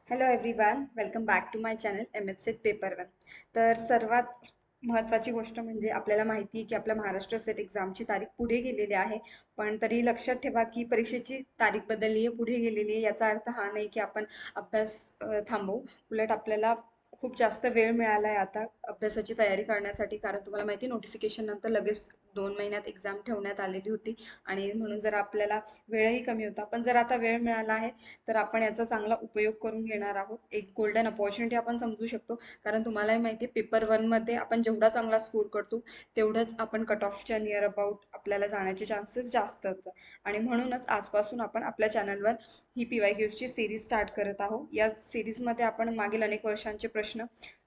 Hello everyone, welcome back to my channel M H SET paper one. तर सर्वात महत्त्वाची गोष्ट म्हणजे आपल्याला माहिती आहे की आपल्या महाराष्ट्र सेट एक्झामची तारीख पुढे गेलेली आहे. पण तरी लक्षात ठेवा की परीक्षेची तारीख बदलली आहे, पुढे गेलेली आहे. याचा अर्थ हा नाही की आपण अभ्यास थांबवू. उलट आपल्याला खूप जास्त वेळ मिळाला आहे आता अभ्यासाची तयारी करण्यासाठी, कारण तुम्हाला माहिती नोटिफिकेशन नंतर लगेच 2 महिन्यात एक्झाम ठेवण्यात आलेली होती आणि म्हणून जर आपल्याला वेळही कमी होता. पण जर आता वेळ मिळाला आहे तर आपण याचा चांगला उपयोग करून घेणार आहोत. एक गोल्डन अपॉर्च्युनिटी आपण समजू शकतो, कारण तुम्हालाही माहिती आहे पेपर वनमध्ये आपण जेवढा चांगला स्कोर करतो तेवढंच आपण कट ऑफच्या नियर अबाउट आपल्याला जाण्याचे चान्सेस जास्त असतात. आणि म्हणूनच आजपासून आपण आपल्या चॅनलवर ही PYQची सिरीज स्टार्ट करत आहोत. या सिरीजमध्ये आपण मागील अनेक वर्षांचे प्रश्न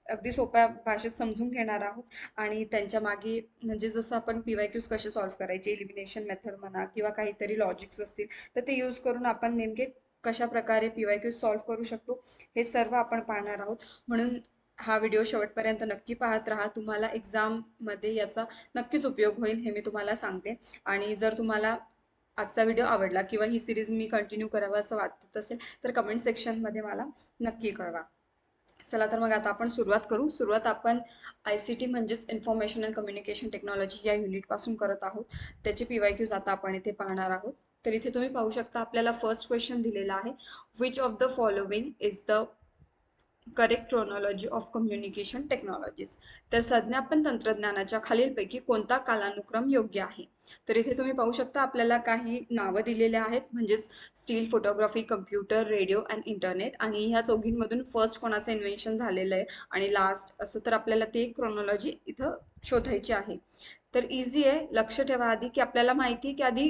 अगदी सोप्या भाषेत समजून घेणार आहोत आणि त्यांच्या मागे म्हणजे जसं आपण PYQs कसे सॉल्व्ह करायचे, एलिमिनेशन मेथड म्हणा किंवा काहीतरी लॉजिक्स असतील तर ते यूज करून आपण नेमके कशा प्रकारे PYQ सॉल्व्ह करू शकतो हे सर्व आपण पाहणार आहोत. म्हणून हा व्हिडिओ शेवटपर्यंत नक्की पाहत राहा. तुम्हाला एक्झाममध्ये याचा नक्कीच उपयोग होईल हे मी तुम्हाला सांगते. आणि जर तुम्हाला आजचा व्हिडिओ आवडला किंवा ही सिरीज मी कंटिन्यू करावं असं वाटत असेल तर कमेंट सेक्शनमध्ये मला नक्की कळवा. चला तर मग आता आपण सुरुवात करू. सुरुवात आपण ICT म्हणजेच इन्फॉर्मेशन अँड कम्युनिकेशन टेक्नॉलॉजी या युनिटपासून करत आहोत. त्याचे PYQs आता आपण इथे पाहणार आहोत. तर इथे तुम्ही पाहू शकता आपल्याला फर्स्ट क्वेश्चन दिलेला आहे. Which of the following is the correct chronology of communication technologies. तर संज्ञापन तंत्रज्ञानाच्या खालीलपैकी कोणता कालानुक्रम योग्य आहे. तर इथे तुम्ही पाहू शकता आपल्याला काही नावं दिलेले आहेत, म्हणजेच steel, photography, computer, radio and internet. आणि ह्या चौघींमधून फर्स्ट कोणाचं इन्व्हेन्शन झालेलं आहे आणि लास्ट असं, तर आपल्याला ते क्रोनॉलॉजी इथं शोधायची आहे. तर इझी आहे. लक्ष ठेवा आधी की आपल्याला माहिती आहे की आधी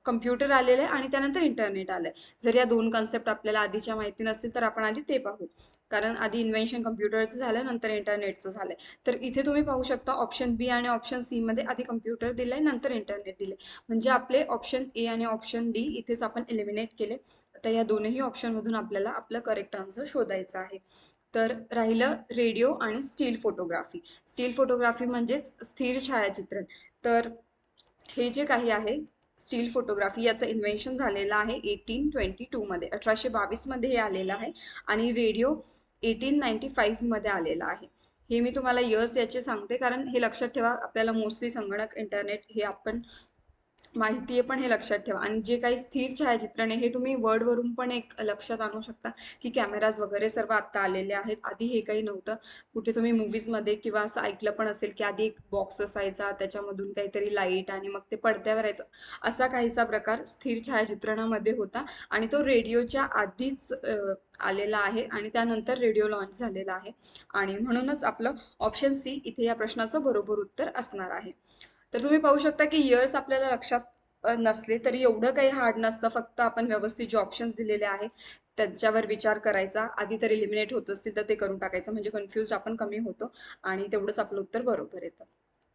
कम्प्युटर आलेलं आहे आणि त्यानंतर इंटरनेट आलंय. जर या दोन कन्सेप्ट आपल्याला आधीच्या माहिती नसतील तर आपण आधी ते पाहू, कारण आधी इन्व्हेन्शन कम्प्युटरचं झालं नंतर इंटरनेटचं झालंय. तर इथे तुम्ही पाहू शकता ऑप्शन बी आणि ऑप्शन सी मध्ये आधी कम्प्युटर दिलंय नंतर इंटरनेट दिले, म्हणजे आपले ऑप्शन ए आणि ऑप्शन डी इथेच आपण एलिमिनेट केले. आता या दोनही ऑप्शन मधून आपल्याला आपलं करेक्ट आन्सर शोधायचं आहे. तर राहिलं रेडिओ आणि स्टील फोटोग्राफी. स्टील फोटोग्राफी म्हणजेच स्थिर छायाचित्रण. तर हे जे काही आहे स्टील फोटोग्राफी याचं इन्व्हेन्शन झालेलं आहे 1822 मध्ये, 1822 मध्ये हे आलेलं आहे. आणि रेडिओ 1895 मध्ये आलेला आहे. हे मी तुम्हाला इयर्स याचे सांगते कारण हे लक्षात ठेवा, आपल्याला मोस्टली संगणक, इंटरनेट हे आपण माहिती आहे पण हे लक्षात ठेवा. आणि जे काही स्थिर छायाचित्रण आहे हे तुम्ही वर्डवरून पण एक लक्षात आणू शकता की कॅमेराज वगैरे सर्व आता आलेले आहेत, आधी हे काही नव्हतं. कुठे तुम्ही मूवीजमध्ये किंवा असं ऐकलं पण असेल की आधी एक बॉक्स असायचा, त्याच्यामधून काहीतरी लाईट आणि मग ते पडद्यावर यायचं, असा काहीसा प्रकार स्थिर छायाचित्रणामध्ये होता. आणि तो रेडिओच्या आधीच आलेला आहे आणि त्यानंतर रेडिओ लॉन्च झालेला आहे. आणि म्हणूनच आपलं ऑप्शन सी इथे या प्रश्नाचं बरोबर उत्तर असणार आहे. तर तुम्ही पाहू शकता की इयर्स आपल्याला लक्षात नसले तरी एवढं काही हार्ड नसतं, फक्त आपण व्यवस्थित जे ऑप्शन्स दिलेले आहे त्यांच्यावर विचार करायचा. आधी तर एलिमिनेट होत असतील तर ते करून टाकायचं, म्हणजे कन्फ्यूज आपण कमी होतो आणि तेवढंच आपलं उत्तर बरोबर येतं.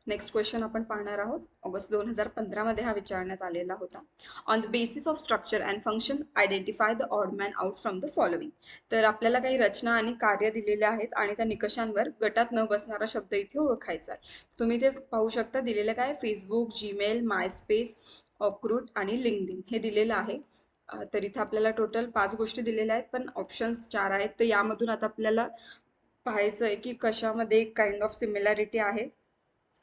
नेक्स्ट क्वेश्चन आपण पाहणार आहोत. ऑगस्ट 2015 मध्ये हा विचारण्यात आलेला होता. On the basis of structure and function identify the odd man out from the following. तर आपल्याला काही रचना आणि कार्य दिलेले आहेत आणि त्या निकषांवर गटात न बसणारा शब्द इथे ओळखायचा आहे. तुम्ही ते पाहू शकता दिलेलं काय, फेसबुक, जीमेल, मायस्पेस, ऑपक्रूट आणि लिंक्डइन हे दिलेलं आहे. तर इथे आपल्याला टोटल 5 गोष्टी दिलेल्या आहेत पण ऑप्शन्स 4 आहेत. तर यामधून आता आपल्याला पाहायचं आहे की कशामध्ये काइंड ऑफ सिमिलॅरिटी आहे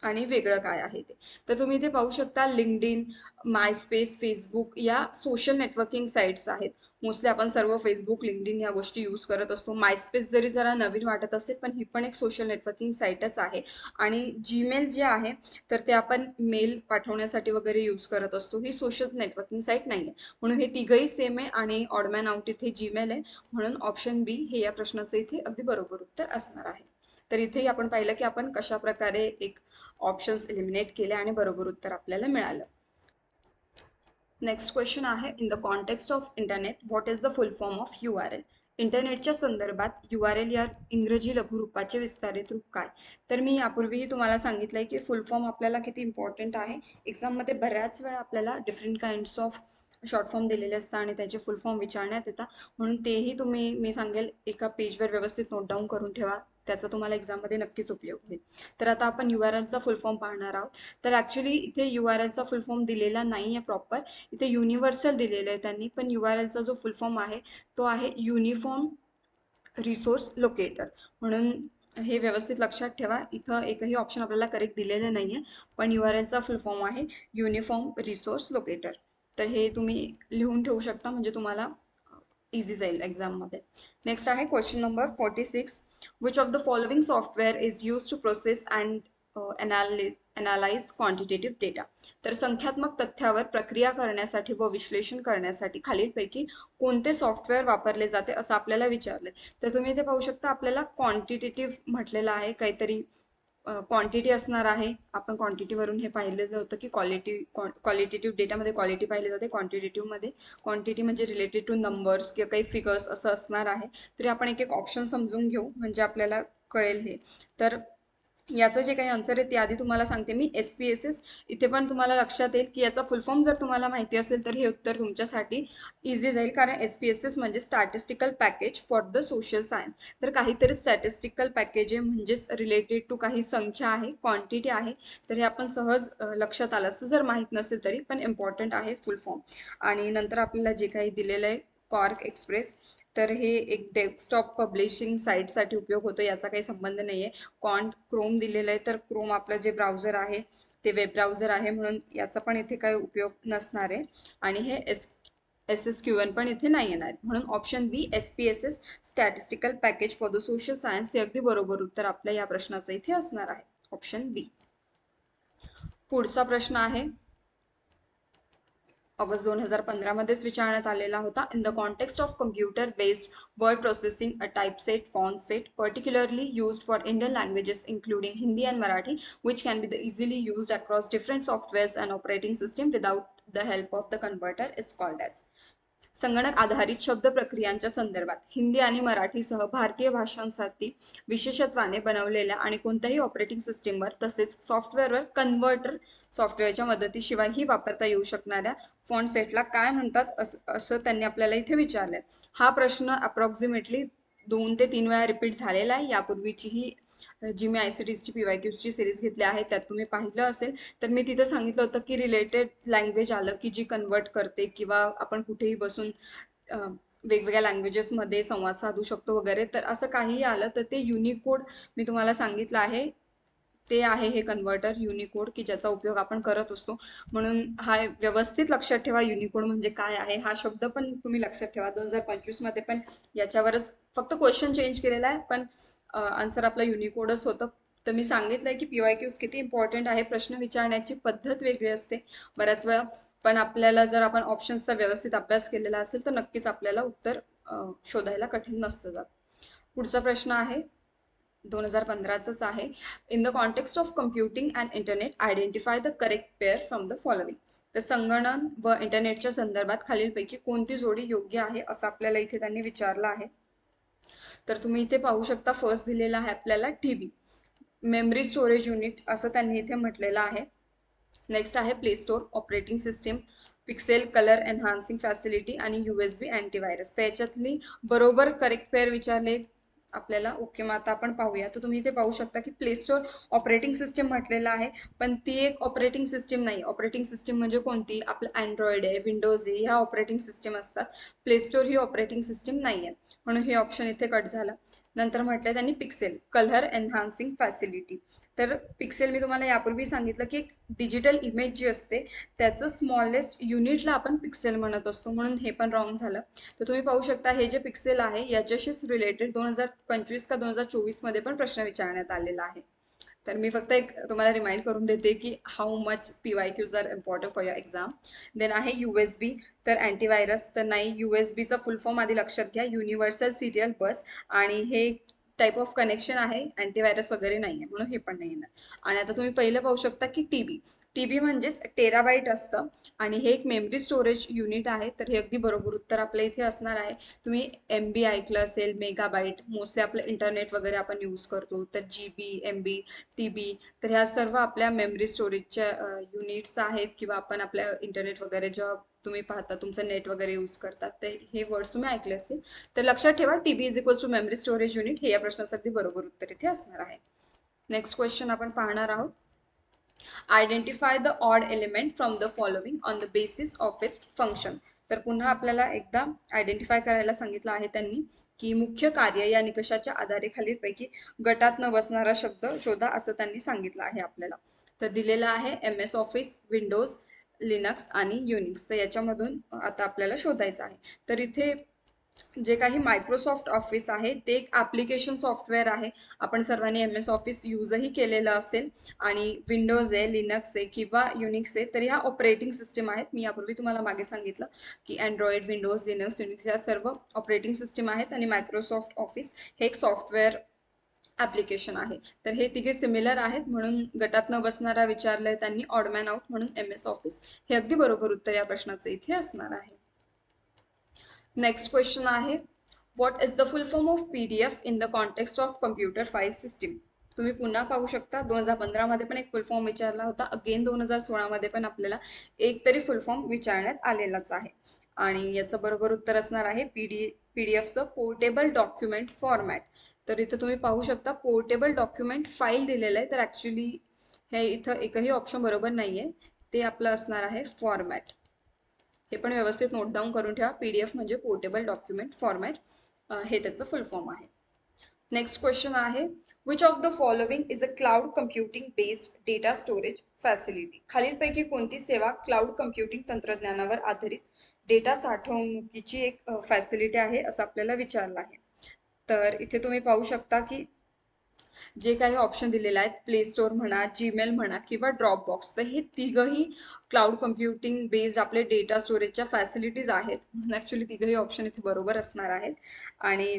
आणि वेगळं काय आहे ते. तर तुम्ही इथे पाहू शकता लिंक्डइन, मायस्पेस, फेसबुक या सोशल नेटवर्किंग साईट्स आहेत. मोस्टली आपण सर्व फेसबुक, लिंक्डइन या गोष्टी यूज करत असतो. मायस्पेस जरी जरा नवीन वाटत असेल पण ही पण एक सोशल नेटवर्किंग साईटच आहे. आणि जीमेल जे आहे तर ते आपण मेल पाठवण्यासाठी वगैरे यूज करत असतो, ही सोशल नेटवर्किंग साईट नाही आहे. म्हणून हे तिघही सेम आहे आणि ऑडमॅन आउट इथे जीमेल आहे. म्हणून ऑप्शन बी हे या प्रश्नाचं इथे अगदी बरोबर उत्तर असणार आहे. तर इथेही आपण पाहिलं की आपण कशा प्रकारे एक ऑप्शन्स एलिमिनेट केले आणि बरोबर उत्तर आपल्याला मिळालं. नेक्स्ट क्वेश्चन आहे, in the context of internet what is the full form of URL. इंटरनेटच्या संदर्भात URL या इंग्रजी लघुरूपाचे विस्तारित रूप काय. तर मी यापूर्वीही तुम्हाला सांगितलंय की फुल फॉर्म आपल्याला किती इम्पॉर्टंट आहे. एक्झाममध्ये बऱ्याच वेळा आपल्याला different kinds of short form दिलेले असतात आणि त्याचे फुल फॉर्म विचारण्यात येतात. म्हणून तेही तुम्ही मी सांगेल एका पेजवर व्यवस्थित नोट डाऊन करून ठेवा, त्याचा तुम्हाला एक्झाममध्ये नक्कीच उपयोग होईल. तर आता आपण URLचा फुल फॉर्म पाहणार आहोत. तर ॲक्च्युली इथे URLचा फुल फॉर्म दिलेला नाही आहे प्रॉपर, इथे युनिव्हर्सल दिलेलं आहे त्यांनी. पण URLचा जो फुल फॉर्म आहे तो आहे युनिफॉर्म रिसोर्स लोकेटर. म्हणून हे व्यवस्थित लक्षात ठेवा, इथं एकही ऑप्शन आपल्याला करेक्ट दिलेले नाही आहे, पण URLचा फुल फॉर्म आहे युनिफॉर्म रिसोर्स लोकेटर. तर हे तुम्ही लिहून ठेवू शकता, म्हणजे तुम्हाला इझी जाईल एक्झाममध्ये. नेक्स्ट आहे question number 46. Which of the following software is use to process and analyse quantitative data. तर संख्यात्मक तथ्यावर प्रक्रिया करण्यासाठी व विश्लेषण करण्यासाठी खालीलपैकी कोणते सॉफ्टवेअर वापरले जाते असं आपल्याला विचारले. तर तुम्ही इथे पाहू शकता, आपल्याला क्वांटिटेटिव्ह म्हटलेलं आहे, काहीतरी क्वांटिटी असणार आहे. आपण क्वांटिटीवरून हे पाहिलेलं होतं की क्वालिटेटिव्ह डेटामध्ये क्वालिटी पाहिली जाते, क्वांटिटेटिव्हमध्ये क्वांटिटी म्हणजे रिलेटेड टू नंबर्स किंवा काही फिगर्स असं असणार आहे. तरी आपण एक एक ऑप्शन समजून घेऊ, म्हणजे आपल्याला कळेल हे. तर याचं जे काही आन्सर आहे ते आधी तुम्हाला सांगते मी, SPSS. इथे पण तुम्हाला लक्षात येईल की याचा फुल फॉर्म जर तुम्हाला माहिती असेल तर हे उत्तर तुमच्यासाठी इझी जाईल, कारण SPSS म्हणजे statistical package for the social science. तर काहीतरी स्टॅटिस्टिकल पॅकेज आहे, म्हणजेच रिलेटेड टू काही संख्या आहे, क्वांटिटी आहे. तर हे आपण सहज लक्षात आलं असतं जर माहीत नसेल तरी, पण इम्पॉर्टंट आहे फुल फॉर्म. आणि नंतर आपल्याला जे काही दिलेलं आहे क्वार्क एक्सप्रेस, तर हे एक डेस्कटॉप पब्लिशिंग साईटसाठी उपयोग होतो, याचा काही संबंध नाही आहे. क्रोम दिलेलं आहे, तर क्रोम आपलं जे ब्राउझर आहे ते वेब ब्राउझर आहे, म्हणून याचा पण इथे काही उपयोग नसणार आहे. आणि हे SSQN पण इथे नाही येणार, म्हणून option B SPSS statistical package for the social science हे अगदी बरोबर उत्तर आपल्या या प्रश्नाचं इथे असणार आहे, ऑप्शन बी. पुढचा प्रश्न आहे ऑगस्ट 2015 मध्येच विचारण्यात आलेला होता. In the context of computer based word processing a typeset font set particularly used for Indian languages including Hindi and Marathi, which can be easily used across different softwares and operating system without the help of the converter, is called as. संगणक आधारित शब्द प्रक्रियांच्या संदर्भात हिंदी आणि मराठीसह भारतीय भाषांसाठी विशेषत्वाने बनवलेल्या आणि कोणत्याही ऑपरेटिंग सिस्टीमवर तसेच सॉफ्टवेअरवर कन्व्हर्टर सॉफ्टवेअरच्या मदतीशिवायही वापरता येऊ शकणाऱ्या फॉन्ट सेटला काय म्हणतात असं त्यांनी आपल्याला इथे विचारलंय. हा प्रश्न अप्रॉक्सिमेटली 2 ते 3 वेळा रिपीट झालेला आहे. यापूर्वीचीही जी मी ICTची PYQची सिरीज घेतली आहे त्यात तुम्ही पाहिलं असेल, तर मी तिथे सांगितलं होतं की रिलेटेड लँग्वेज आलं की जी कन्वर्ट करते, किंवा आपण कुठेही बसून वेगवेगळ्या लँग्वेजेसमध्ये संवाद साधू शकतो वगैरे. तर असं काहीही आलं तर ते युनिकोड मी तुम्हाला सांगितलं आहे, ते आहे हे कन्व्हर्टर युनिकोड, की ज्याचा उपयोग आपण करत असतो. म्हणून हा व्यवस्थित लक्षात ठेवा, युनिकोड म्हणजे काय आहे. हा शब्द पण तुम्ही लक्षात ठेवा, 2025 मध्ये पण याच्यावरच फक्त क्वेश्चन चेंज केलेला आहे, पण आन्सर आपला युनिकोडच होतं. तर मी सांगितलंय की PYQs किती इम्पॉर्टंट आहे, प्रश्न विचारण्याची पद्धत वेगळी असते बऱ्याच वेळा, पण आपल्याला जर आपण ऑप्शन्सचा व्यवस्थित अभ्यास केलेला असेल तर नक्कीच आपल्याला उत्तर शोधायला कठीण नसतं जात. पुढचा प्रश्न आहे 2015चाच आहे. In the context of computing and internet identify the correct pair from the following. तर संगणन व इंटरनेटच्या संदर्भात खालीलपैकी कोणती जोडी योग्य आहे असं आपल्याला इथे त्यांनी विचारलं आहे. तर तुम्ही इथे पाहू शकता, फर्स्ट दिलेला आहे आपल्याला TB, मेमरी स्टोरेज युनिट असं त्यांनी इथे म्हटलेलं आहे. नेक्स्ट आहे play store operating system, pixel colour enhancing facility आणि USB अँटीव्हायरस. तर याच्यातली बरोबर करेक्ट पेअर विचारले आपल्याला. ओके, मग आता आपण पाहूया. तर तुम्ही इथे पाहू शकता की प्ले स्टोर ऑपरेटिंग सिस्टीम म्हटलेलं आहे, पण ती एक ऑपरेटिंग सिस्टीम नाही. ऑपरेटिंग सिस्टीम म्हणजे कोणती, आपलं अँड्रॉइड आहे, विंडोज आहे, ह्या ऑपरेटिंग सिस्टीम असतात. प्ले स्टोर ही ऑपरेटिंग सिस्टीम नाही आहे, म्हणून हे ऑप्शन इथे कट झालं. नंतर म्हटलं त्यांनी पिक्सेल कलर एनहान्सिंग फॅसिलिटी. तर पिक्सेल मी तुम्हाला यापूर्वी सांगितलं की एक डिजिटल इमेज जी असते त्याचं स्मॉलेस्ट युनिटला आपण पिक्सेल म्हणत असतो, म्हणून हे पण रॉंग झालं. तर तुम्ही पाहू शकता हे जे पिक्सेल आहे याच्याशीच रिलेटेड 2025 का 2024 मध्ये पण प्रश्न विचारण्यात आलेला आहे. तर मी फक्त एक तुम्हाला रिमाइंड करून देते की how much PYQs are important for your exam. Then आहे USB, तर अँटीव्हायरस तर नाही. USB चा फुल फॉर्म आधी लक्षात घ्या, युनिव्हर्सल सिरियल बस, आणि हे टाईप ऑफ कनेक्शन आहे, अँटीव्हायरस वगैरे नाही आहे, म्हणून हे पण नाही येणार. आणि आता तुम्ही पहिलं पाहू शकता की TB म्हणजेच टेराबाईट असतं, आणि हे एक मेमरी स्टोरेज युनिट आहे. तर हे अगदी बरोबर उत्तर आपल्या इथे असणार आहे. तुम्ही MB ऐकलं असेल, मेगाबाईट, मोस्टली आपलं इंटरनेट वगैरे आपण यूज करतो, तर GB, MB, TB, तर ह्या सर्व आपल्या मेमरी स्टोरेजच्या युनिट्स आहेत, किंवा आपण आपल्या इंटरनेट वगैरे जेव्हा तुम्ही पाहता, तुमचं नेट वगैरे यूज करतात, तर हे वर्ड्स तुम्ही ऐकले असतील. तर लक्षात ठेवा, TB is equals to memory storage unit, हे या प्रश्नाचं अगदी बरोबर उत्तर इथे असणार आहे. नेक्स्ट क्वेश्चन आपण पाहणार आहोत. Identify the odd element from the following on the basis of its function. तर पुन्हा आपल्याला एकदा आयडेंटिफाय करायला सांगितलं आहे त्यांनी की मुख्य कार्य या निकषाच्या आधारे खालीलपैकी गटात न बसणारा शब्द शोधा असं त्यांनी सांगितलं आहे आपल्याला. तर दिलेलं आहे MS ऑफिस, विंडोज, लिनक्स आणि युनिक्स. तर याच्यामधून आता आपल्याला शोधायचं आहे. तर इथे जे काही मायक्रोसॉफ्ट ऑफिस आहे ते एक ॲप्लिकेशन सॉफ्टवेअर आहे. आपण सर्वांनी MS ऑफिस यूजही केलेलं असेल. आणि विंडोज आहे, लिनक्स आहे किंवा युनिक्स आहे, तर ह्या ऑपरेटिंग सिस्टीम आहेत. मी यापूर्वी तुम्हाला मागे सांगितलं की अँड्रॉइड, विंडोज, लिनक्स, युनिक्स या सर्व ऑपरेटिंग सिस्टीम आहेत आणि मायक्रोसॉफ्ट ऑफिस हे एक सॉफ्टवेअर ॲप्लिकेशन आहे. तर हे तिघे सिमिलर आहेत म्हणून गटात न बसणारा विचारलंय त्यांनी ऑडमॅन आउट म्हणून MS ऑफिस हे अगदी बरोबर उत्तर या प्रश्नाचं इथे असणार आहे. नेक्स्ट क्वेश्चन आहे what is the full form of PDF in the context of computer file system. तुम्ही पुन्हा पाहू शकता 2015 मध्ये पण एक फुल फॉर्म विचारला होता. अगेन 2016 मध्ये पण आपल्याला एक तरी फुल फॉर्म विचारण्यात आलेलाच आहे. आणि याचं बरोबर उत्तर असणार आहे PDFचं पोर्टेबल डॉक्युमेंट फॉर्मॅट. तर इथं तुम्ही पाहू शकता पोर्टेबल डॉक्युमेंट फाईल दिलेलं आहे. तर ॲक्च्युली हे इथं एकही ऑप्शन बरोबर नाहीये. ते आपलं असणार आहे फॉर्मॅट. हे पण व्यवस्थित नोट डाऊन करून ठेवा. PDF म्हणजे पोर्टेबल डॉक्युमेंट फॉर्मॅट हे त्याचं फुल फॉर्म आहे. नेक्स्ट क्वेश्चन आहे which of the following is a cloud computing based data storage facility. खालीलपैकी कोणती सेवा क्लाउड कम्प्युटिंग तंत्रज्ञानावर आधारित डेटा साठवणुकीची एक फॅसिलिटी आहे असं आपल्याला विचारलं आहे. तर इथे तुम्ही पाहू शकता की जे काही ऑप्शन दिलेले आहेत प्ले स्टोअर म्हणा, जीमेल म्हणा किंवा ड्रॉपबॉक्स, तर हे तिघही क्लाउड कम्प्युटिंग बेस्ड आपले डेटा स्टोरेजच्या फॅसिलिटीज आहेत. ॲक्च्युली तिघही ऑप्शन इथे बरोबर असणार आहेत. आणि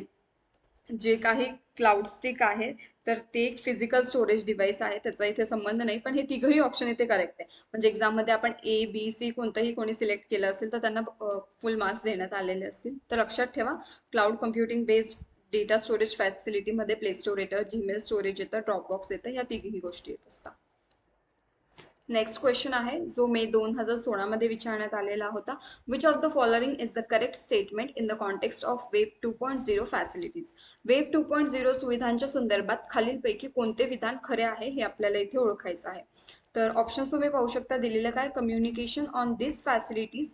जे काही क्लाउड स्टिक आहे तर ते एक फिजिकल स्टोरेज डिव्हाइस आहे, त्याचा इथे संबंध नाही. पण हे तिघही ऑप्शन इथे करेक्ट आहे. म्हणजे एक्झाममध्ये आपण A, B, C कोणतंही कोणी सिलेक्ट केलं असेल तर त्यांना फुल मार्क्स देण्यात आलेले असतील. तर लक्षात ठेवा cloud computing based data storage फॅसिलिटीमध्ये प्ले स्टोअर येतं, जीमेल स्टोरेज येतं, ड्रॉपबॉक्स येतं, या तिघही गोष्टी येत असतात. नेक्स्ट क्वेश्चन आहे जो मे 2016 मध्ये विचारण्यात आलेला होता. Which of the following is the correct statement in the context of web 2.0 facilities. Web 2.0 सुविधांच्या संदर्भात खालीलपैकी कोणते विधान खरे आहे हे आपल्याला इथे ओळखायचं आहे. तर ऑप्शन्स तुम्ही पाहू शकता दिलेलं काय communication on this facilities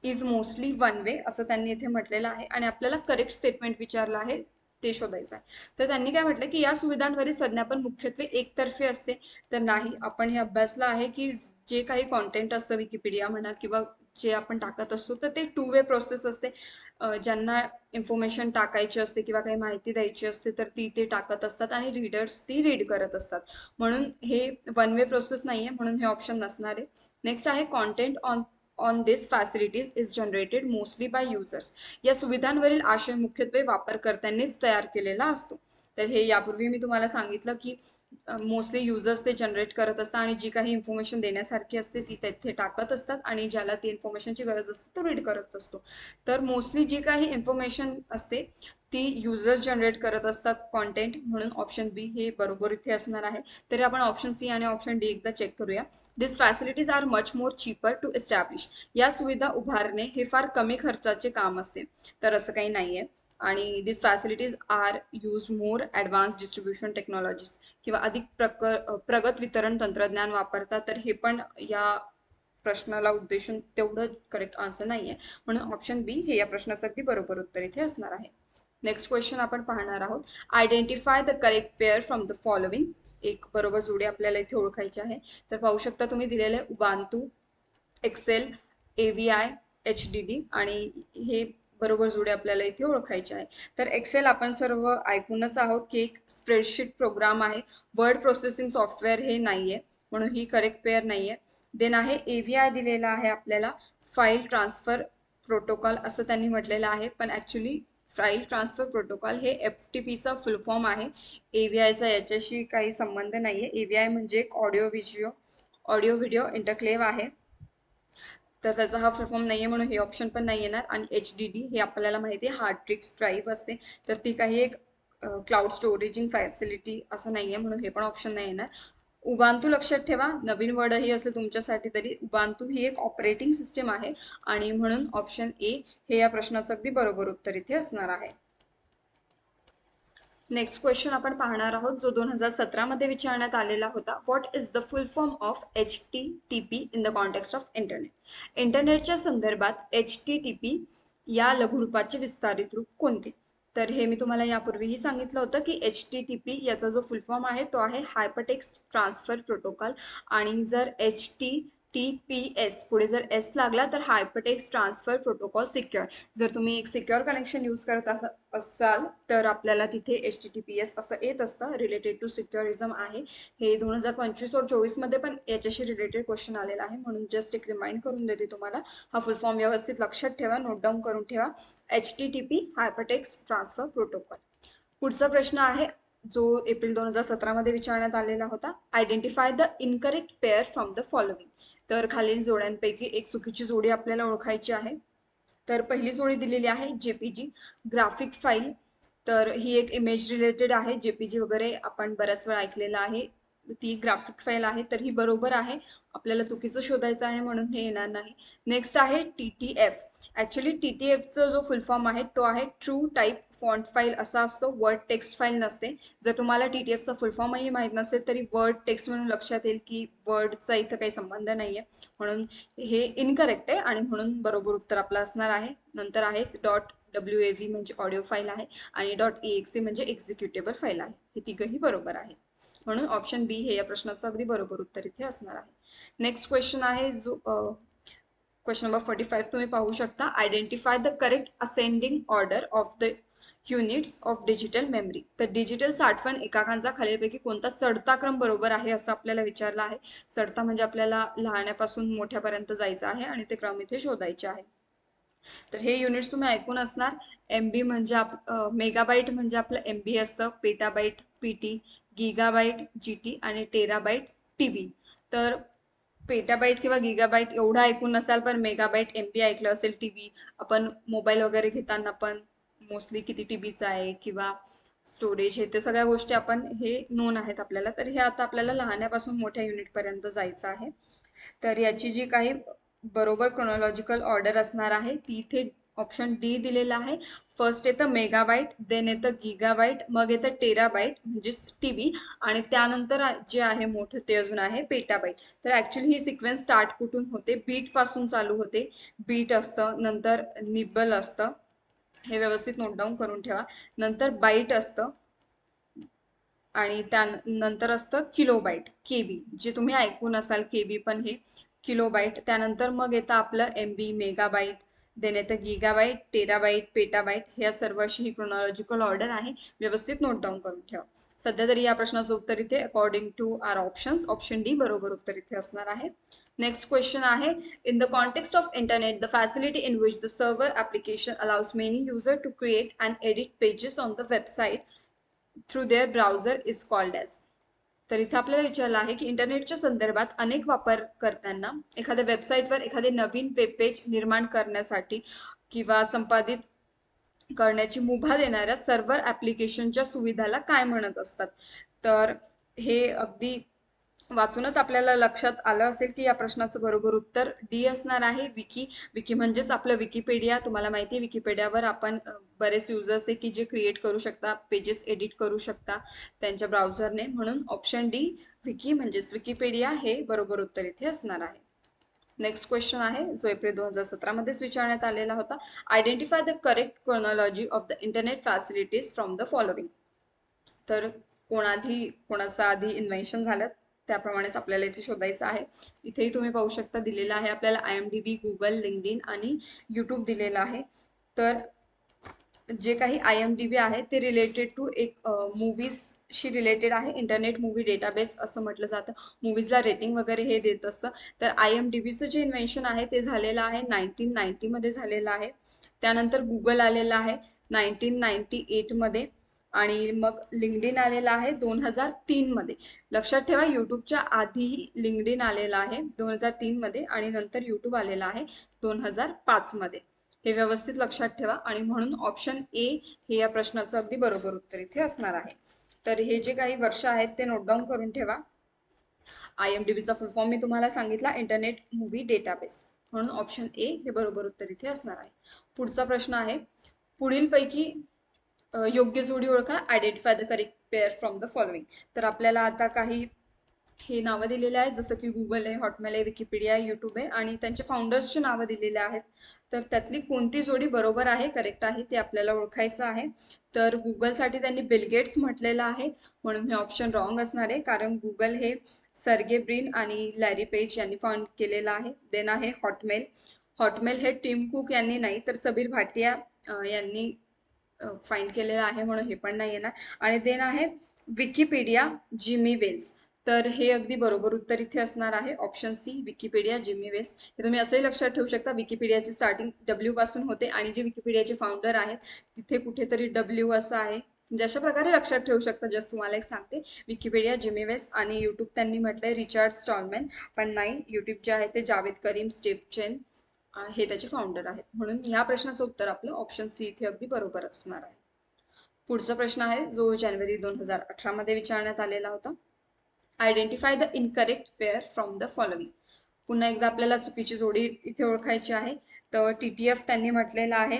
is mostly one way असं त्यांनी इथे म्हटलेलं आहे. आणि आपल्याला करेक्ट स्टेटमेंट विचारलं आहे ते शोधायचं आहे. तर त्यांनी काय म्हटलं की या सुविधांवरील संज्ञापन मुख्यत्वे एकतर्फी असते. तर नाही, आपण हे अभ्यासलं आहे की जे काही कॉन्टेंट असतं विकिपीडिया म्हणा किंवा जे आपण टाकत असतो तर ते 2 वे प्रोसेस असते. ज्यांना इन्फॉर्मेशन टाकायची असते किंवा काही माहिती द्यायची असते तर ती ते टाकत असतात आणि रीडर्स ती रीड करत असतात. म्हणून हे वन वे प्रोसेस नाही आहे, म्हणून हे ऑप्शन नसणार आहे. नेक्स्ट आहे content on this facilities is generated mostly bye users. या सुविधांवरील आशय मुख्यत्वे वापरकर्त्यांनीच तयार केलेला असतो. तर हे यापूर्वी मी तुम्हाला सांगितलं की मोस्टली युजर्स ते जनरेट करत असतात आणि जी काही इन्फॉर्मेशन देण्यासारखी असते ती तिथे टाकत असतात आणि ज्याला ती इन्फॉर्मेशनची गरज असते तो रीड करत असतो. तर मोस्टली जी काही इन्फॉर्मेशन असते ती युजर्स जनरेट करत असतात कॉन्टेंट, म्हणून ऑप्शन बी हे बरोबर इथे असणार आहे. तरी आपण ऑप्शन सी आणि ऑप्शन डी एकदा चेक करूया. This facilities are much more cheaper to establish. या सुविधा उभारणे हे फार कमी खर्चाचे काम असते. तर असं काही नाहीये. आणि this facilities are use more advance distribution technologies किंवा अधिक प्रगत वितरण तंत्रज्ञान वापरतात. तर हे पण या प्रश्नाला उद्देशून तेवढं करेक्ट आन्सर नाहीये, म्हणून ऑप्शन बी हे या प्रश्नाचं अगदी बरोबर उत्तर इथे असणार आहे. नेक्स्ट क्वेश्चन आपण पाहणार आहोत. Identify the correct pair from the following. एक बरोबर जोडी आपल्याला इथे ओळखायची आहे. तर पाहू शकता तुम्ही दिलेले उबांतू, एक्सेल, AVI, HDD आणि हे बरोबर जोडे आपल्याला इथे ओळखायचे आहे. तर एक्सेल आपण सर्व ऐकूनच आहोत की एक स्प्रेडशीट प्रोग्राम आहे, वर्ड प्रोसेसिंग सॉफ्टवेअर हे नाहीये, म्हणून ही करेक्ट पेअर नाहीये. देन आहे AVI दिलेला आहे आपल्याला फाईल ट्रान्सफर प्रोटोकॉल असं त्यांनी म्हटलेलं आहे. पण ॲक्च्युली फाईल ट्रान्सफर प्रोटोकॉल हे FTPचा फुल फॉर्म आहे. AVIचा याच्याशी काही संबंध नाहीये. AVI म्हणजे एक ऑडिओ व्हिडिओ इंटरक्लेव्ह आहे. तर त्याचा हा फुल फॉर्म नाहीये, म्हणून हे ऑप्शन पण नाही येणार. आणि HDD हे आपल्याला माहिती आहे हार्ड डिस्क ड्राईव्ह असते, तर ती काही एक क्लाउड स्टोरेजिंग फॅसिलिटी असं नाहीये, म्हणून हे पण ऑप्शन नाही येणार. उबांतू लक्षात ठेवा, नवीन वर्ड ही असेल तुमच्यासाठी तरी उबांतू ही एक ऑपरेटिंग सिस्टीम आहे आणि म्हणून ऑप्शन ए हे या प्रश्नाचं अगदी बरोबर उत्तर इथे असणार आहे. नेक्स्ट क्वेश्चन आपण पाहणार आहोत जो 2017 मध्ये विचारण्यात आलेला होता. What is the full form of HTTP in the context of internet? इंटरनेटच्या संदर्भात HTTP या लघुरूपाचे विस्तारित रूप कोणते? तर हे मी तुम्हाला यापूर्वीही सांगितलं होतं की HTTP याचा जो फुल फॉर्म आहे तो आहे हायपरटेक्स्ट ट्रान्सफर प्रोटोकॉल. आणि जर HTTPS पुढे जर S लागला तर हायपरटेक्स्ट ट्रान्सफर प्रोटोकॉल सिक्युअर. जर तुम्ही एक सिक्युअर कनेक्शन यूज करत असाल तर आपल्याला तिथे HTTPS असं येत असतं. रिलेटेड टू सिक्युअरिझम आहे हे. 2025 और 24 मध्ये पण याच्याशी रिलेटेड क्वेश्चन आलेला आहे, म्हणून जस्ट एक रिमाइंड करून देते तुम्हाला. हा फुल फॉर्म व्यवस्थित लक्षात ठेवा, नोट डाऊन करून ठेवा. HTTP hypertext transfer protocol. पुढचा प्रश्न आहे जो एप्रिल 2017 मध्ये विचारण्यात आलेला होता. Identify the incorrect pair from the following. तर खालील जोड्यांपैकी एक चुकीची जोडी आपल्याला ओळखायची आहे. तर पहिली जोडी दिलेली आहे JPG ग्राफिक फाईल. तर ही एक इमेज रिलेटेड आहे. JPG वगैरे आपण बऱ्याच वेळा ऐकलेलं आहे, ती ग्राफिक फाईल आहे. तर ही बरोबर आहे. आपल्याला चुकीचं शोधायचं आहे म्हणून हे येणार नाही. नेक्स्ट आहे TTF. ऍक्च्युली TTFचा जो फुल फॉर्म आहे तो आहे ट्रू टाईप फॉन्ट फाईल असा असतो, वर्ड टेक्स्ट फाईल नसते. जर तुम्हाला TTFचा फुल फॉर्मही माहीत नसेल तरी वर्ड टेक्स्ट म्हणून लक्षात येईल की वर्डचा इथं काही संबंध नाहीये, म्हणून हे इनकरेक्ट आहे आणि म्हणून बरोबर उत्तर आपलं असणार आहे. नंतर आहे .wav म्हणजे ऑडिओ फाईल आहे आणि .exe म्हणजे एक्झिक्युटेबल फाईल आहे. हे तिघही बरोबर आहे, म्हणून ऑप्शन बी हे या प्रश्नाचं अगदी बरोबर उत्तर इथे असणार आहे. नेक्स्ट क्वेश्चन आहे जो क्वेश्चन नंबर 45 तुम्ही पाहू शकता. Identify the correct ascending order of the units of digital memory. तर डिजिटल साठवण एकाकांचा खालीलपैकी कोणता चढता क्रम बरोबर आहे असं आपल्याला विचारलं आहे. चढता म्हणजे आपल्याला लहान्यापासून मोठ्यापर्यंत जायचं आहे आणि ते क्रम इथे शोधायचे आहे. तर हे युनिट्स तुम्ही ऐकून असणार. MB म्हणजे मेगाबाईट म्हणजे आपलं MB असतं, पेटाबाईट PT, गिगाबाईट GT आणि टेराबाईट TB. तर पेटाबाईट किंवा गिगाबाईट एवढं ऐकून नसाल, पण मेगाबाईट MB ऐकलं असेल. TB आपण मोबाईल वगैरे घेताना पण मोस्टली किती TBचा आहे किंवा स्टोरेज हे ते सगळ्या गोष्टी आपण हे नोन आहेत आपल्याला. तर हे आता आपल्याला लहान्यापासून मोठ्या युनिट पर्यंत जायचं आहे. तर याची जी काही बरोबर क्रोनॉलॉजिकल ऑर्डर असणार आहे ती इथे ऑप्शन डी दिलेला आहे. फर्स्ट येतं मेगाबाईट, देन येतं गिगाबाईट, मग येतं टेराबाईट म्हणजेच TB आणि त्यानंतर जे आहे मोठं ते अजून आहे पेटाबाईट. तर ऍक्च्युली ही सिक्वेन्स स्टार्ट कुठून होते? बीट पासून चालू होते. बीट असतं, नंतर निब्बल असतं, हे व्यवस्थित नोट डाऊन करून ठेवा. नंतर बाईट असतं आणि त्यानंतर असतं किलोबाईट KB, जे तुम्ही ऐकून असाल KB पण हे किलोबाईट. त्यानंतर मग येतं आपलं MB मेगाबाईट, देन येतं गिगाबाईट, टेराबाईट, पेटाबाईट. ह्या सर्व अशी ही क्रोनॉलॉजिकल ऑर्डर आहे, व्यवस्थित नोट डाऊन करून ठेवा. सध्या तरी या प्रश्नाचं उत्तर इथे according to our options option D बरोबर उत्तर इथे असणार आहे. नेक्स्ट क्वेश्चन आहे. In the context of internet the facility in which the server application allows many user to create and edit pages on the website through their browser is called as. तर इथे आपल्याला विचारलं आहे की इंटरनेटच्या संदर्भात अनेक वापरकर्त्यांना एखाद्या वेबसाईटवर एखादे नवीन वेब पेज निर्माण करण्यासाठी किंवा संपादित करण्याची मुभा देणाऱ्या सर्व्हर ऍप्लिकेशनच्या सुविधाला काय म्हणत असतात? तर हे अगदी वाचूनच आपल्याला लक्षात आलं असेल की या प्रश्नाचं बरोबर उत्तर डी असणार आहे, विकी. विकी म्हणजेच आपलं विकिपीडिया. तुम्हाला माहिती आहे विकिपीडियावर आपण बरेच युजर्स आहे की जे क्रिएट करू शकता, पेजेस एडिट करू शकता त्यांच्या ब्राउझरने, म्हणून ऑप्शन डी विकी म्हणजेच विकिपीडिया हे बरोबर उत्तर इथे असणार आहे. नेक्स्ट क्वेश्चन आहे जो एप्रिल 2017 मध्येच विचारण्यात आलेला होता. Identify the correct chronology of the internet facilities from the following. तर कोणाचं आधी इन्व्हेन्शन झालं त्याप्रमाणेच आपल्याला इथे शोधायचं आहे. इथेही तुम्ही पाहू शकता दिलेलं आहे आपल्याला IMDb, गुगल, लिंक्डइन आणि यूट्यूब दिलेलं आहे. तर जे काही IMDb आहे ते रिलेटेड टू एक मूवीजशी रिलेटेड आहे. इंटरनेट मूवी डेटाबेस असं म्हटलं जातं. मूवीजला रेटिंग वगैरे हे देत असतं. तर IMDbचं जे इन्व्हेन्शन आहे ते झालेलं आहे 1990 मध्ये झालेलं आहे. त्यानंतर गुगल आलेलं आहे 1998 मध्ये आणि मग लिंक्डइन आलेला आहे 2003 मध्ये. लक्षात ठेवा यूट्यूबच्या आधीही लिंक्डइन आलेला आहे 2003 मध्ये आणि नंतर यूट्यूब आलेला आहे 2005 मध्ये. हे व्यवस्थित लक्षात ठेवा आणि म्हणून ऑप्शन ए हे या प्रश्नाचं अगदी बरोबर उत्तर इथे असणार आहे. तर हे जे काही वर्ष आहेत ते नोट डाऊन करून ठेवा. IMDbचा फुल फॉर्म मी तुम्हाला सांगितला, इंटरनेट मूवी डेटाबेस, म्हणून ऑप्शन ए हे बरोबर उत्तर इथे असणार आहे. पुढचा प्रश्न आहे. पुढीलपैकी योग्य जोडी ओळखा, identify the correct pair from the following. तर आपल्याला आता काही हे नावं दिलेले आहेत, जसं की गुगल आहे, हॉटमेल आहे, विकिपीडिया आहे, युट्यूब आहे आणि त्यांच्या फाउंडर्सची नावं दिलेली आहेत. तर त्यातली कोणती जोडी बरोबर आहे, करेक्ट आहे ते आपल्याला ओळखायचं आहे. तर गुगलसाठी त्यांनी बिल गेट्स म्हटलेलं आहे, म्हणून हे ऑप्शन रॉंग असणार आहे, कारण गुगल हे सर्गे ब्रिन आणि लॅरी पेज यांनी फाउंड केलेलं आहे. देन आहे हॉटमेल. हॉटमेल हे टिम कुक यांनी नाही तर सबीर भाटिया यांनी फाइंड केलेलं आहे, म्हणून हे पण नाही येणार. आणि देन आहे विकिपीडिया, जिमी वेल्स. तर हे अगदी बरोबर उत्तर इथे असणार आहे, option C Wikipedia, Jimmy Wales. हे तुम्ही असंही लक्षात ठेवू शकता, विकिपीडियाची स्टार्टिंग डब्ल्यू पासून होते आणि जे विकिपीडियाचे फाउंडर आहेत तिथे कुठेतरी डब्ल्यू असं आहे. म्हणजे अशा प्रकारे लक्षात ठेवू शकता. जस्ट तुम्हाला एक सांगते, विकिपीडिया, जिमी वेल्स आणि युट्यूब त्यांनी म्हटलंय रिचार्ड स्टॉलमॅन, पण नाही, युट्यूब जे आहे ते जावेद करीम स्टेफचेन हे त्याचे फाउंडर आहेत. म्हणून या प्रश्नाचं उत्तर आपलं ऑप्शन सी इथे अगदी बरोबर असणार आहे. पुढचा प्रश्न आहे जो जानेवारी 2018 मध्ये विचारण्यात आलेला होता. Identify the incorrect pair from the following. पुन्हा एकदा आपल्याला चुकीची जोडी इथे ओळखायची आहे. तर TTF त्यांनी म्हटलेलं आहे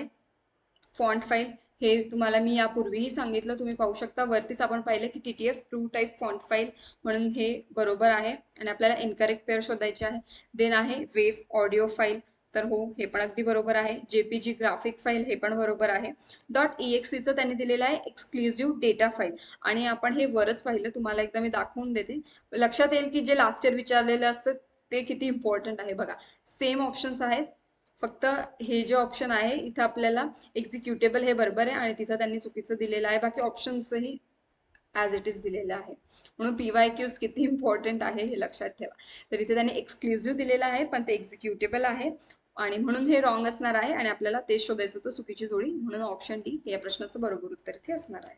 फॉन्ट फाईल. हे तुम्हाला मी यापूर्वीही सांगितलं, तुम्ही पाहू शकता वरतीच आपण पाहिलं की TTF true type font file, म्हणून हे बरोबर आहे. आणि आपल्याला इनकरेक्ट पेअर शोधायचे आहे. देन आहे वेव्ह ऑडिओ फाईल. तर हो, हे पण अगदी बरोबर आहे. JPG ग्राफिक फाईल, हे पण बरोबर आहे. .exe चं त्यांनी दिलेलं आहे एक्सक्लुझिव्ह डेटा फाईल. आणि आपण हे वरच पाहिलं, तुम्हाला एकदा मी दाखवून देते, लक्षात येईल की जे लास्ट इयर विचारलेलं असतं ते किती इम्पॉर्टंट आहे. बघा, सेम ऑप्शन्स आहेत, फक्त हे जे ऑप्शन आहे इथं आपल्याला एक्झिक्युटेबल हे बरोबर आहे आणि तिथं त्यांनी चुकीचं दिलेलं आहे. बाकी ऑप्शन्सही ॲज इट इज दिलेले आहे. म्हणून PYQs किती इम्पॉर्टंट आहे हे लक्षात ठेवा. तर इथे त्यांनी एक्सक्लुझिव्ह दिलेलं आहे, पण ते एक्झिक्युटेबल आहे आणि म्हणून हे रॉंग असणार आहे आणि आपल्याला तेच शोधायचं होतं, चुकीची जोडी. म्हणून ऑप्शन डी हे या प्रश्नाचं बरोबर उत्तर इथे असणार आहे.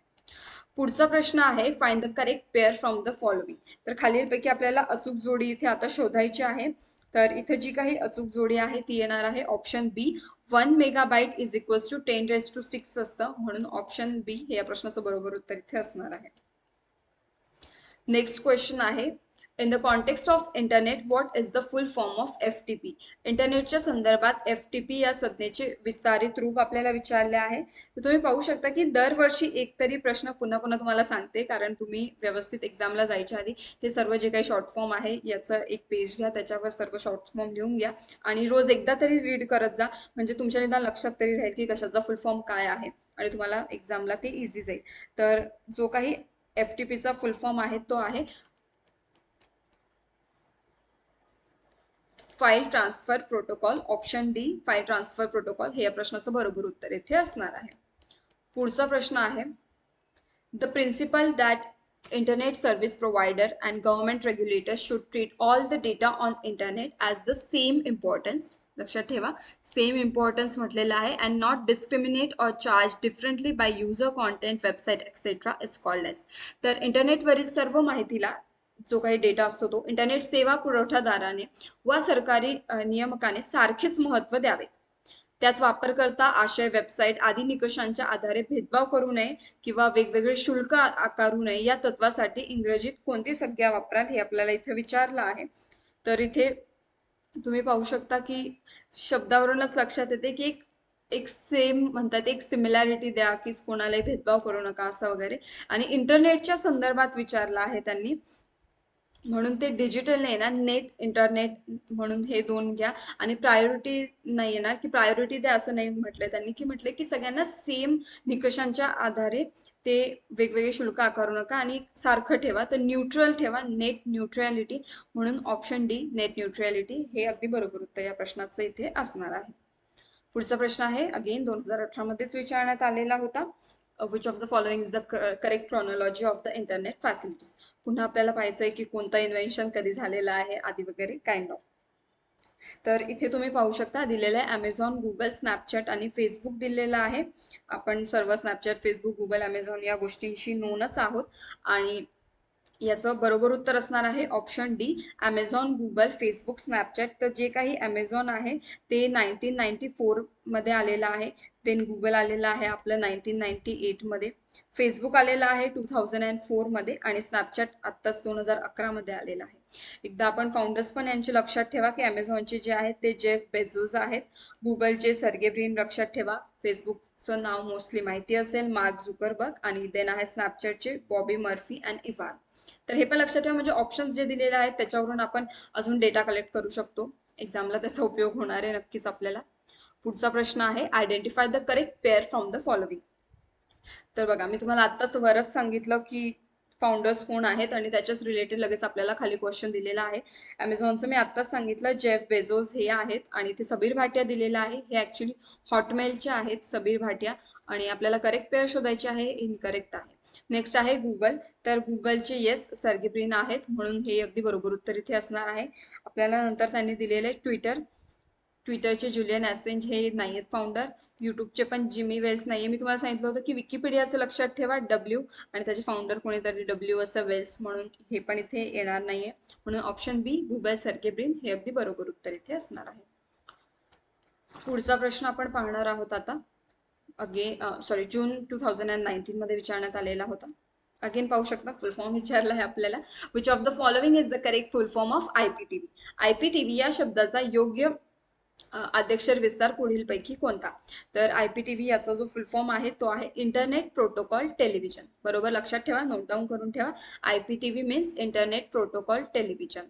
पुढचा प्रश्न आहे find the correct pair from the following. तर खालीलपैकी आपल्याला अचूक जोडी इथे आता शोधायची आहे. तर इथे जी काही अचूक जोडी आहे ती येणार आहे option B. 1 megabyte is equals to 10⁻6 असतं, म्हणून ऑप्शन बी हे या प्रश्नाचं बरोबर उत्तर इथे असणार आहे. नेक्स्ट क्वेश्चन आहे, in the context of internet what is the full form of FTP. इंटरनेटच्या संदर्भात FTP या संज्ञेचे विस्तारित रूप आपल्याला विचारले आहे. तर तुम्ही पाहू शकता की दरवर्षी एक तरी प्रश्न पुन्हा पुन्हा तुम्हाला सांगते, कारण तुम्ही व्यवस्थित एक्झामला जायच्या आधी हे सर्व जे काही शॉर्ट फॉर्म आहे याचं एक पेज घ्या, त्याच्यावर सर्व शॉर्ट फॉर्म लिहून घ्या आणि रोज एकदा तरी रीड करत जा, म्हणजे तुमच्या निदान लक्षात तरी राहील की कशाचा फुल फॉर्म काय आहे आणि तुम्हाला एक्झामला ते इझी जाईल. तर जो काही FTPचा फुल फॉर्म आहे तो आहे file transfer protocol. Option D file transfer protocol हे या प्रश्नाचं बरोबर उत्तर इथे असणार आहे. पुढचा प्रश्न आहे, the principle that internet service provider and government regulator should treat all the data on internet as the same importance. लक्षात ठेवा, सेम इम्पॉर्टन्स म्हटलेलं आहे. And not discriminate or charge differently by user, content, website etcetera is called as. तर इंटरनेटवरील सर्व माहितीला जो काही डेटा असतो तो इंटरनेट सेवा पुरवठादाराने व सरकारी नियामकाने सारखेच महत्त्व द्यावे. त्यात वापरकर्ता, आशय, वेबसाईट आदी निकषांच्या आधारे भेदभाव करू नये किंवा वेगवेगळे शुल्क आकारू नये या तत्वासाठी इंग्रजीत कोणती संज्ञा वापराल हे आपल्याला इथे विचारलं आहे. तर इथे तुम्ही पाहू शकता की शब्दावरूनच लक्षात येते की एक सेम म्हणतात, एक सिमिलॅरिटी द्या की कोणालाही भेदभाव करू नका असं वगैरे. आणि इंटरनेटच्या संदर्भात विचारलं आहे त्यांनी, म्हणून ते डिजिटल नाही ना, नेट इंटरनेट, म्हणून हे दोन घ्या. आणि प्रायोरिटी नाही येणार की प्रायोरिटी द्या असं नाही म्हटलंय त्यांनी, की म्हटलंय की सगळ्यांना सेम निकषांच्या आधारे ते वेगवेगळे शुल्क आकारू नका आणि सारखं ठेवा, तर न्यूट्रल ठेवा, नेट न्यूट्रॅलिटी. म्हणून ऑप्शन डी नेट न्यूट्रॅलिटी हे अगदी बरोबर उत्तर या प्रश्नाचं इथे असणार आहे. पुढचा प्रश्न आहे, अगेन 2018 मध्येच विचारण्यात आलेला होता. Which of the following is the correct chronology of the internet facilities. पुन्हा आपल्याला पाहायचं आहे की कोणतं इन्व्हेन्शन कधी झालेलं आहे आधी वगैरे काइंड ऑफ. तर इथे तुम्ही पाहू शकता दिलेलं आहे अमेझॉन, गुगल, स्नॅपचॅट आणि फेसबुक दिलेलं आहे. आपण सर्व स्नॅपचॅट, फेसबुक, गुगल, अमेझॉन या गोष्टींशी नोनच आहोत आणि याचं बरोबर उत्तर असणार आहे option D Amazon, Google, Facebook, Snapchat. तर जे काही अमेझॉन आहे ते 1994 मध्ये आलेलं आहे. देन गुगल आलेलं आहे आपलं 1998 मध्ये, फेसबुक आलेलं आहे 2004 मध्ये आणि स्नॅपचॅट आत्ताच 2011 मध्ये आलेलं आहे. एकदा आपण फाउंडर्स पण यांचे लक्षात ठेवा की अमेझॉनचे जे आहेत ते जेफ बेझोस आहेत, गुगलचे सर्गे ब्रिन लक्षात ठेवा, फेसबुकचं नाव मोस्टली माहिती असेल मार्क झुकरबर्ग, आणि देन आहेत स्नॅपचॅटचे बॉबी मर्फी अँड इव्हान. तर हे पण लक्षात ठेवा, म्हणजे ऑप्शन्स जे दिलेले आहेत त्याच्यावरून आपण अजून डेटा कलेक्ट करू शकतो. एक्झामला त्याचा उपयोग होणार आहे नक्कीच आपल्याला. पुढचा प्रश्न आहे identify the correct pair from the following. तर बघा मी तुम्हाला आत्ताच वरच सांगितलं की फाउंडर्स कोण आहेत आणि त्याच्याच रिलेटेड लगेच आपल्याला खाली क्वेश्चन दिलेला आहे. अमेझॉनचं मी आत्ताच सांगितलं जेफ बेझोस हे आहेत आणि ते सबीर भाटिया दिलेलं आहे. हे ऍक्च्युली हॉटमेलचे आहेत सबीर भाटिया, आणि आपल्याला करेक्ट पेअर शोधायचे आहे, इनकरेक्ट आहे. नेक्स्ट आहे गुगल. तर गुगलचे येस सर्गे ब्रिन आहेत म्हणून हे अगदी बरोबर उत्तर इथे असणार आहे. आपल्याला नंतर त्यांनी दिलेले ट्विटरचे जुलियन ॲसेंज हे नाही आहेत फाउंडर. युट्यूबचे पण जिमी वेल्स नाहीये. मी तुम्हाला सांगितलं होतं की विकिपीडियाचं लक्षात ठेवा डब्ल्यू आणि त्याचे फाउंडर कोणीतरी डब्ल्यू असं वेल्स, म्हणून हे पण इथे येणार नाहीये. म्हणून ऑप्शन बी गुगल सर्गे ब्रिन हे अगदी बरोबर उत्तर इथे असणार आहे. पुढचा प्रश्न आपण पाहणार आहोत आता. जून 2019 मध्ये विचारण्यात आलेला होता. अगेन पाहू शकता फुल फॉर्म विचारला आहे आपल्याला. Which of the following is the correct full form of IPTV. IPTV या शब्दाचा योग्य अध्यक्षर विस्तार पुढील पैकी कोणता. तर आयपीटीव्ही याचा जो फुल फॉर्म आहे तो आहे इंटरनेट प्रोटोकॉल टेलिव्हिजन. बरोबर लक्षात ठेवा, नोट डाऊन करून ठेवा. IPTV means internet protocol television.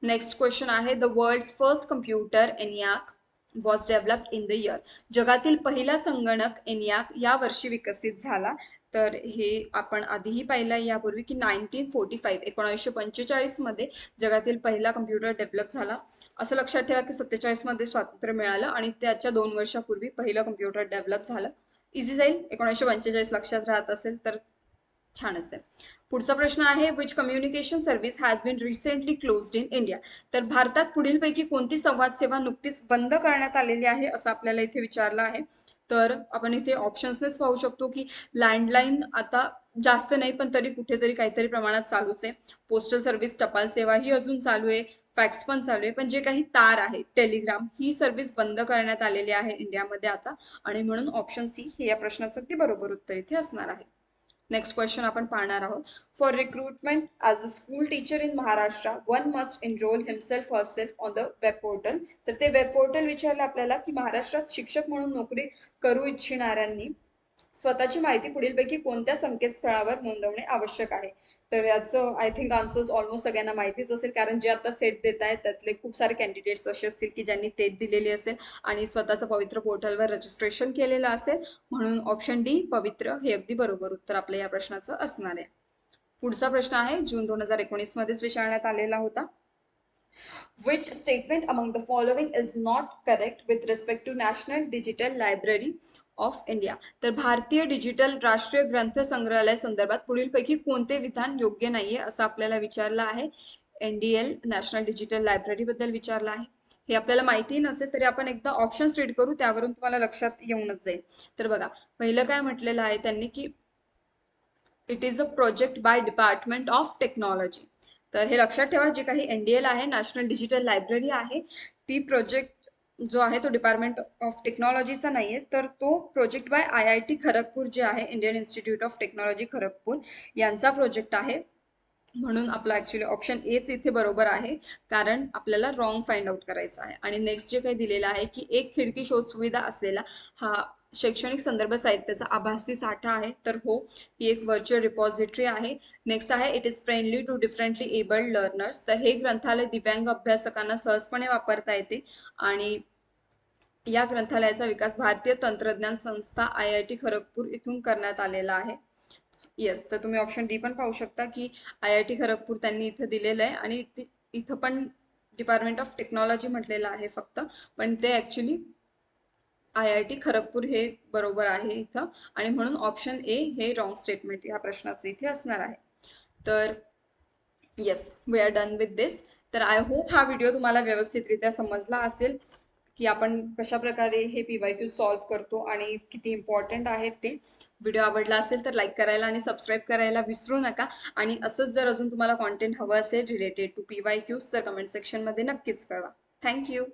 Next question आहे the world's first computer ENIAC was developed in the year. जगातील पहिला संगणक एनियाक या वर्षी विकसित झाला. तर हे आपण आधीही पाहिलं यापूर्वी की 1945 मध्ये जगातील पहिला कम्प्युटर डेव्हलप झाला. असं लक्षात ठेवा की 47 मध्ये स्वातंत्र्य मिळालं आणि त्याच्या 2 वर्षापूर्वी पहिलं कम्प्युटर डेव्हलप झालं. इझी जाईल, 1945 लक्षात राहत असेल तर छानच आहे. पुढचा प्रश्न आहे which communication service has been recently closed in India. तर भारतात पुढीलपैकी कोणती संवाद सेवा नुकतीच बंद करण्यात आलेली आहे असं आपल्याला इथे विचारलं आहे. तर आपण इथे ऑप्शन्सनेच पाहू शकतो की लँडलाईन आता जास्त नाही पण तरी कुठेतरी काहीतरी प्रमाणात चालूच आहे. पोस्टल सर्व्हिस टपाल सेवा ही अजून चालू आहे, फॅक्स पण चालू आहे, पण जे काही तार आहे टेलिग्राम ही सर्व्हिस बंद करण्यात आलेली आहे इंडियामध्ये आता, आणि म्हणून ऑप्शन सी हे या प्रश्नाचं अगदी बरोबर उत्तर इथे असणार आहे. नेक्स्ट क्वेश्चन आपण पाहणार आहोत. For recruitment as a school teacher in Maharashtra one must enrol himself herself on the web portal. तर ते वेब पोर्टल विचारलं आपल्याला की महाराष्ट्रात शिक्षक म्हणून नोकरी करू इच्छिणाऱ्यांनी स्वतःची माहिती पुढीलपैकी कोणत्या संकेतस्थळावर नोंदवणे आवश्यक आहे. तर याचं आय थिंक आन्सर्स ऑलमोस्ट सगळ्यांना माहितीच असेल, कारण जे आता सेट देत आहेत त्यातले खूप सारे कॅन्डिडेट्स असे असतील की ज्यांनी टेट दिलेली असेल आणि स्वतःचं पवित्र पोर्टलवर रजिस्ट्रेशन केलेलं असेल. म्हणून ऑप्शन डी पवित्र हे अगदी बरोबर उत्तर आपल्या या प्रश्नाचं असणार आहे. पुढचा प्रश्न आहे जून 2019 मध्येच विचारण्यात आलेला होता. Which statement among the following is not correct with respect to National Digital Library of India. तर भारतीय डिजिटल राष्ट्रीय ग्रंथ संग्रहालय संदर्भात पुढीलपैकी कोणते विधान योग्य नाहीये असं आपल्याला विचारलं आहे. NDL नॅशनल डिजिटल लायब्ररी बद्दल विचारलं आहे. हे आपल्याला माहिती नसेल तरी आपण एकदा ऑप्शन्स रीड करू, त्यावरून तुम्हाला लक्षात येऊनच जाईल. तर बघा पहिलं काय म्हटलेलं आहे त्यांनी की it is a project by department of technology. तर हे लक्षात ठेवा, जे काही NDL आहे नॅशनल डिजिटल लायब्ररी आहे ती प्रोजेक्ट जो आहे तो डिपार्टमेंट ऑफ टेक्नॉलॉजीचा नाहीये, तर तो प्रोजेक्ट बाय IIT खरगपूर जे आहे Indian institute of technology Kharagpur यांचा प्रोजेक्ट आहे. म्हणून आपला ऍक्च्युली ऑप्शन एच इथे बरोबर आहे, कारण आपल्याला रॉंग फाइंड आउट करायचं आहे. आणि नेक्स्ट जे काही दिलेलं आहे की एक खिडकी शोध सुविधा असलेला हा शैक्षणिक संदर्भ साहित्याचा आभासी साठा आहे. तर हो, ही एक व्हर्च्युअल रिपॉझिटरी आहे. नेक्स्ट आहे it is friendly to differently abled learners. तर हे ग्रंथालय दिव्यांग अभ्यासकांना सहजपणे वापरता येते आणि या ग्रंथालयाचा विकास भारतीय तंत्रज्ञान संस्था IIT खरगपूर इथून करण्यात आलेला आहे. येस, तर तुम्ही ऑप्शन डी पण पाहू शकता की IIT खरगपूर त्यांनी इथं दिलेलं आहे आणि इथं पण डिपार्टमेंट ऑफ टेक्नॉलॉजी म्हटलेलं आहे फक्त, पण ते ऍक्च्युली IIT खरगपूर हे बरोबर आहे इथं, आणि म्हणून ऑप्शन ए हे रॉंग स्टेटमेंट या प्रश्नाचं इथे असणार आहे. तर yes, we are done with this. तर आय होप हा व्हिडिओ तुम्हाला व्यवस्थितरित्या समजला असेल की आपण कशा प्रकारे हे PYQ सॉल्व्ह करतो आणि किती इम्पॉर्टंट आहेत ते. व्हिडिओ आवडला असेल तर लाईक करायला आणि सबस्क्राईब करायला विसरू नका. आणि असंच जर अजून तुम्हाला कॉन्टेंट हवं असेल रिलेटेड टू PYQs तर कमेंट सेक्शनमध्ये नक्कीच कळवा. थँक्यू.